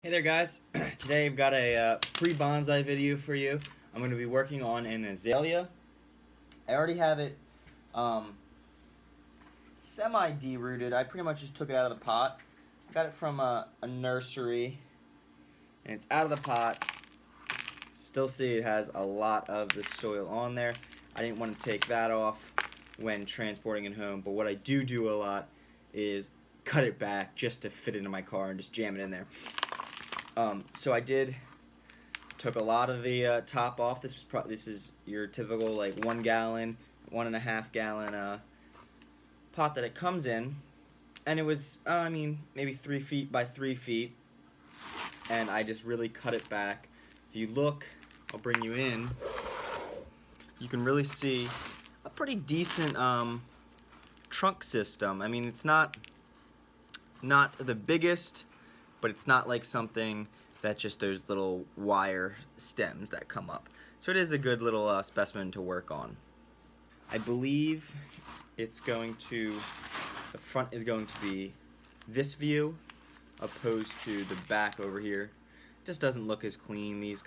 Hey there guys, today I've got a pre-bonsai video for you. I'm going to be working on an azalea. I already have it semi-derooted. I pretty much just took it out of the pot. Got it from a nursery and it's out of the pot. Still see it has a lot of the soil on there. I didn't want to take that off when transporting it home, but what I do a lot is cut it back just to fit into my car and just jam it in there. So I took a lot of the top off. This is your typical like 1 gallon, 1.5 gallon pot that it comes in, and it was maybe 3 feet by 3 feet, and I just really cut it back. If you look, I'll bring you in. You can really see a pretty decent trunk system. I mean, it's not the biggest, but it's not like something that just those little wire stems that come up. So it is a good little specimen to work on. I believe the front is going to be this view opposed to the back over here. It just doesn't look as clean. These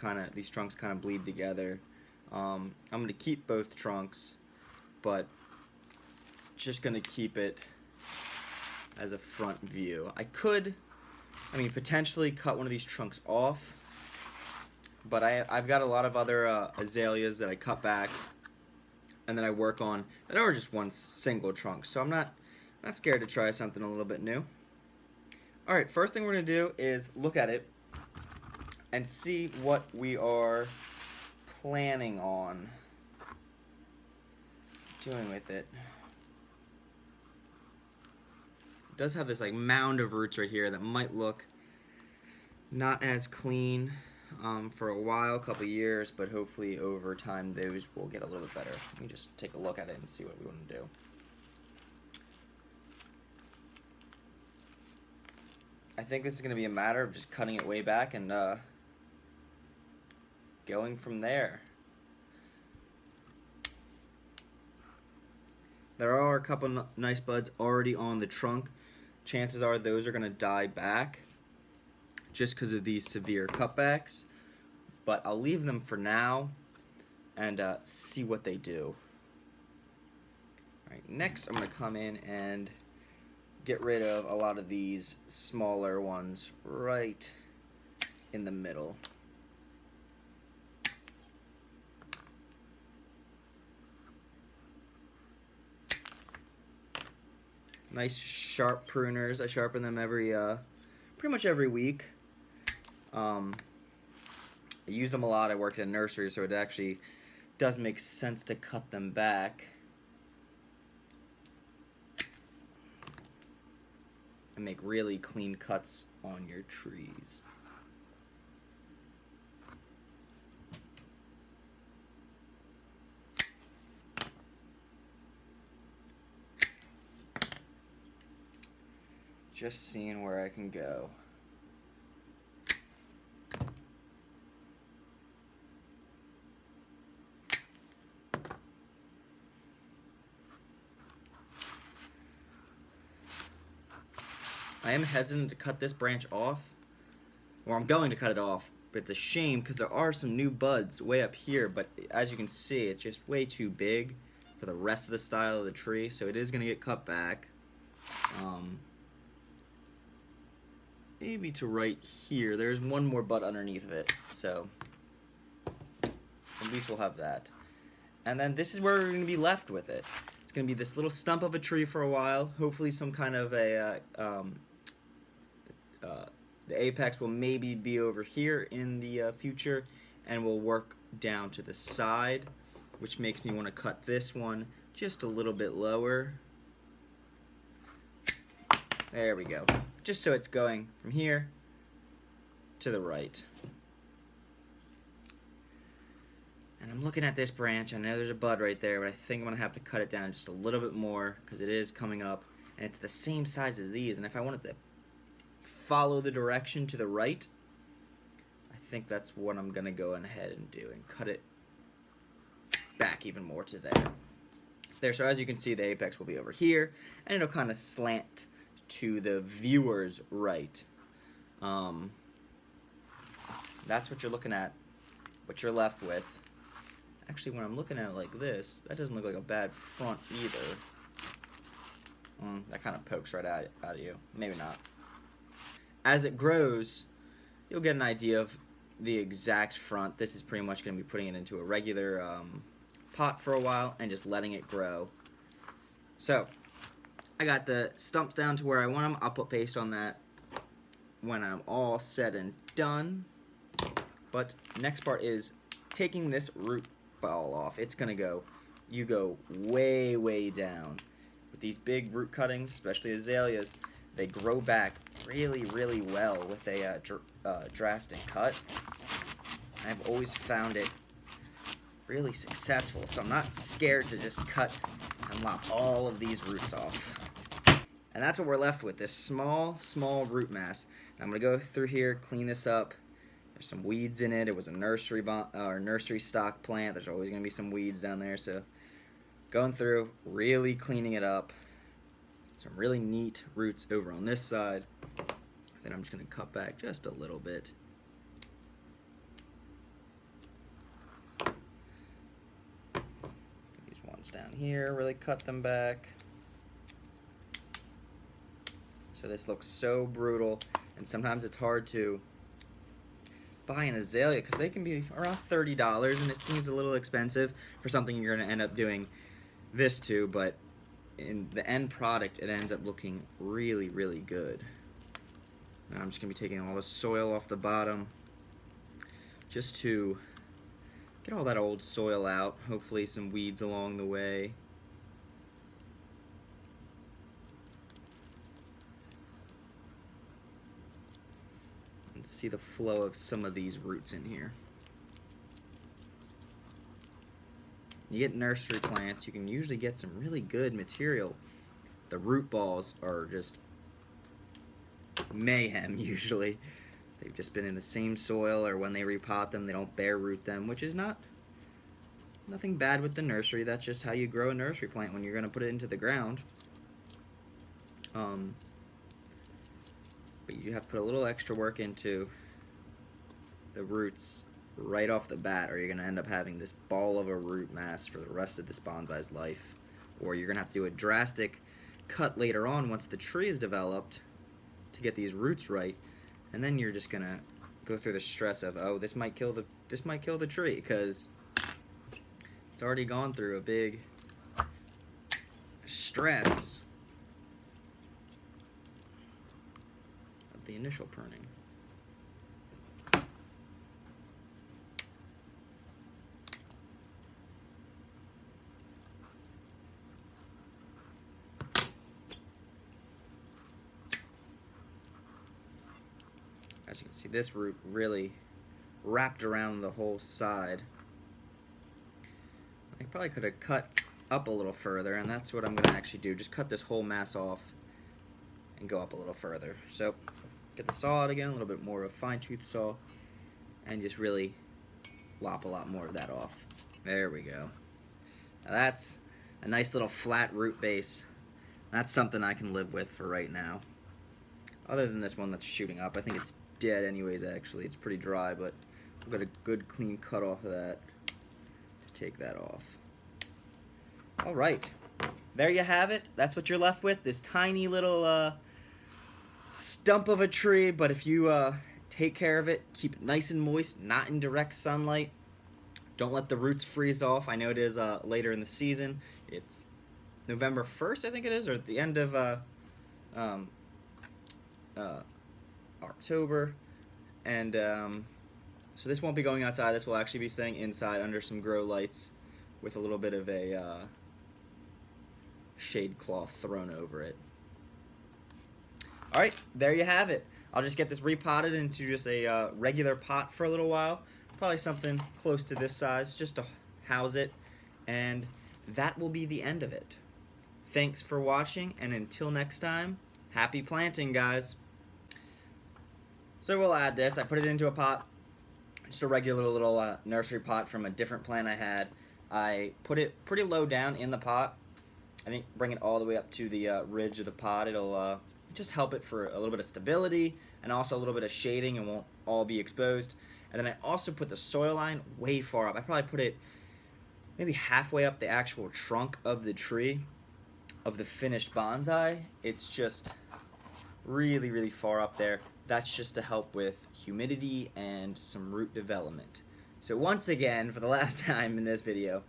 trunks kind of bleed together. I'm going to keep both trunks, but just going to keep it as a front view. I could potentially cut one of these trunks off, but I've got a lot of other azaleas that I cut back and then I work on that are just one single trunk, so I'm not scared to try something a little bit new. Alright, first thing we're going to do is look at it and see what we are planning on doing with it. Does have this like mound of roots right here that might look not as clean for a while, a couple years, but hopefully over time those will get a little bit better. Let me just take a look at it and see what we want to do. I think this is going to be a matter of just cutting it way back and going from there. There are a couple nice buds already on the trunk. Chances are those are going to die back just because of these severe cutbacks, but I'll leave them for now and see what they do. Alright, next I'm going to come in and get rid of a lot of these smaller ones right in the middle. Nice sharp pruners. I sharpen them pretty much every week. I use them a lot. I work in a nursery, so it actually does make sense to cut them back and make really clean cuts on your trees. Just seeing where I can go. I am hesitant to cut this branch off, or I'm going to cut it off, but it's a shame because there are some new buds way up here, but as you can see, it's just way too big for the rest of the style of the tree, so it is going to get cut back. Maybe to right here. There's one more bud underneath of it, so at least we'll have that. And then this is where we're going to be left with it. It's going to be this little stump of a tree for a while. Hopefully some kind of a the apex will maybe be over here in the future, and we'll work down to the side, which makes me want to cut this one just a little bit lower. There we go. Just so it's going from here to the right. And I'm looking at this branch. I know there's a bud right there, but I think I'm going to have to cut it down just a little bit more because it is coming up, and it's the same size as these. And if I wanted to follow the direction to the right, I think that's what I'm going to go ahead and do and cut it back even more to there. So as you can see, the apex will be over here, and it'll kind of slant to the viewer's right. that's what you're looking at, what you're left with. Actually, when I'm looking at it like this, that doesn't look like a bad front either. That kind of pokes right out of you. Maybe not. As it grows, you'll get an idea of the exact front. This is pretty much going to be putting it into a regular pot for a while and just letting it grow. So, I got the stumps down to where I want them. I'll put paste on that when I'm all said and done. But next part is taking this root ball off. It's going to go, you go way, way down. With these big root cuttings, especially azaleas, they grow back really, really well with a drastic cut. I've always found it really successful, so I'm not scared to just cut and lop all of these roots off. And that's what we're left with, this small, small root mass. And I'm going to go through here, clean this up. There's some weeds in it. It was a nursery stock plant. There's always going to be some weeds down there, so going through, really cleaning it up. Some really neat roots over on this side. Then I'm just going to cut back just a little bit. These ones down here, really cut them back. So this looks so brutal, and sometimes it's hard to buy an azalea because they can be around $30, and it seems a little expensive for something you're going to end up doing this to, but in the end product, it ends up looking really, really good. Now I'm just going to be taking all the soil off the bottom just to get all that old soil out, hopefully some weeds along the way. And see the flow of some of these roots in here. You get nursery plants, you can usually get some really good material. The root balls are just mayhem usually. They've just been in the same soil, or when they repot them, they don't bare root them, which is nothing bad with the nursery. That's just how you grow a nursery plant when you're going to put it into the ground. But you have to put a little extra work into the roots right off the bat, or you're going to end up having this ball of a root mass for the rest of this bonsai's life. Or you're going to have to do a drastic cut later on once the tree is developed to get these roots right, and then you're just going to go through the stress of, oh, this might kill the tree, because it's already gone through a big stress of the initial pruning. As you can see, this root really wrapped around the whole side. I probably could have cut up a little further, and that's what I'm going to actually do. Just cut this whole mass off and go up a little further. So get the saw out again, a little bit more of a fine-tooth saw, and just really lop a lot more of that off. There we go. Now that's a nice little flat root base. That's something I can live with for right now. Other than this one that's shooting up, I think it's dead anyways. Actually, it's pretty dry, but I've got a good clean cut off of that to take that off. Alright, there you have it. That's what you're left with, this tiny little stump of a tree. But if you take care of it, keep it nice and moist, not in direct sunlight, don't let the roots freeze off. I know it is later in the season. It's November 1st, I think it is, or at the end of October, and so this won't be going outside. This will actually be staying inside under some grow lights with a little bit of a shade cloth thrown over it. Alright, there you have it. I'll just get this repotted into just a regular pot for a little while, probably something close to this size just to house it, and that will be the end of it. Thanks for watching, and until next time, happy planting, guys. So we'll add this. I put it into a pot, just a regular little nursery pot from a different plant I had. I put it pretty low down in the pot. I didn't bring it all the way up to the ridge of the pot. It'll just help it for a little bit of stability and also a little bit of shading, and won't all be exposed. And then I also put the soil line way far up. I probably put it maybe halfway up the actual trunk of the tree, of the finished bonsai. It's just really, really far up there. That's just to help with humidity and some root development. So once again, for the last time in this video,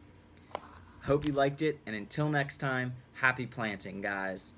hope you liked it, and until next time, happy planting, guys.